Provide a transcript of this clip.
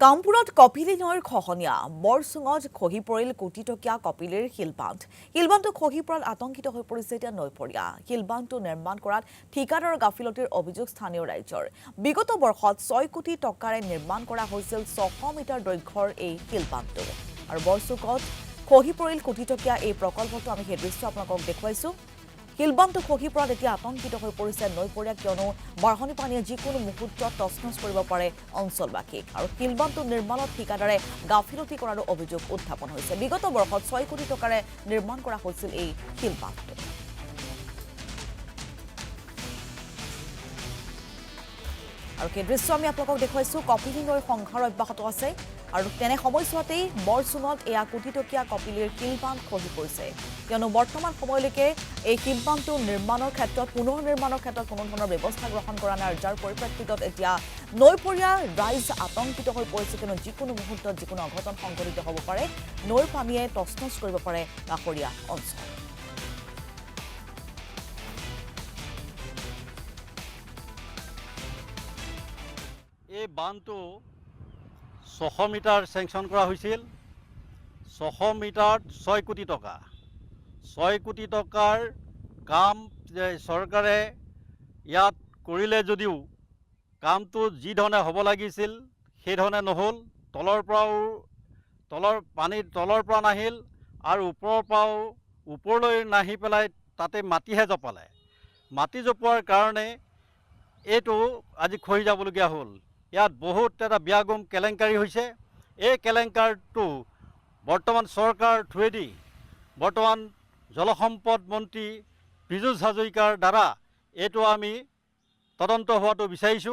কামপুৰত কপিলী নৈৰ খহনীয়া বৰচুঙত খহি পৰিল কোটি টকীয়া কপিলীৰ শিলবান্ধ। শিলবান্ধটো খহি পৰাত আতংকিত হৈ পৰিছে এতিয়া নৈপৰীয়া। শিলবান্ধটো নিৰ্মাণ কৰাত ঠিকাদাৰৰ গাফিলতিৰ অভিযোগ স্থানীয় ৰাইজৰ। বিগত বৰ্ষত 6 কোটি টকাৰে নিৰ্মাণ কৰা হৈছিল 600 মিটাৰ দৈৰ্ঘ্যৰ এই শিলবান্ধটো। আৰু বৰচুঙত খহি পৰিল কোটি টকীয়া এই প্ৰকল্পটো আমি সেই দৃশ্য আপোনালোকক দেখুৱাইছো। শিলবান্ধটো খহি পৰাত এতিয়া আতংকিত হৈ পৰিছে নৈপৰীয়া, কিয়নো বাঢ়নি পানীয়ে যিকোনো মুহূৰ্তত তছনছ কৰিব পাৰে অঞ্চলবাসীক। আৰু শিলবান্ধটো নিৰ্মাণত ঠিকাদাৰে গাফিলতি কৰাৰো অভিযোগ উত্থাপন হৈছে। বিগত বৰ্ষত 6 কোটি টকাৰে নিৰ্মাণ কৰা হৈছিল এই শিলবান্ধটো। আৰু সেই দৃশ্য আমি আপোনালোকক দেখুৱাইছো। কপিলী নৈৰ সংঘাৰ অব্যাহত আছে আৰু তেনে সময়ছোৱাতেই বৰচুঙত এয়া কোটিটকীয়া কপিলীৰ শিলবান্ধ খহি পৰিছে, কিয়নো বৰ্তমান সময়লৈকে এই শিলবান্ধটো নিৰ্মাণৰ ক্ষেত্ৰত পুনৰ নিৰ্মাণৰ ক্ষেত্ৰত কোনো ধৰণৰ ব্যৱস্থা গ্ৰহণ কৰা নাই। যাৰ পৰিপ্ৰেক্ষিতত এতিয়া নৈপৰীয়া ৰাইজ আতংকিত হৈ পৰিছে, কিয়নো যিকোনো মুহূৰ্তত যিকোনো অঘটন সংঘটিত হ'ব পাৰে। নৈৰ পানীয়ে তছনছ কৰিব পাৰে কাষৰীয়া অঞ্চল। এই বান্ধটো 600 মিটাৰ চেংচন কৰা হৈছিল। 600 মিটাৰত 6 কোটি টকা। 6 কোটি টকাৰ কাম চৰকাৰে ইয়াত কৰিলে যদিও কামটো যি ধৰণে হ'ব লাগিছিল সেইধৰণে নহ'ল। তলৰ পৰা নাহিল আৰু ওপৰৰ পৰাও ওপৰলৈ নাহি পেলাই তাতে মাটিহে জপালে। মাটি জপোৱাৰ কাৰণে এইটো আজি খহি যাবলগীয়া হ'ল। ইয়াত বহুত এটা বিয়াগম কেলেংকাৰী হৈছে। এই কেলেংকাৰটো বৰ্তমান চৰকাৰ থ্ৰুৱেদি বৰ্তমান জলসম্পদ মন্ত্ৰী পীযুষ হাজৰিকাৰ দ্বাৰা এইটো আমি তদন্ত হোৱাটো বিচাৰিছোঁ।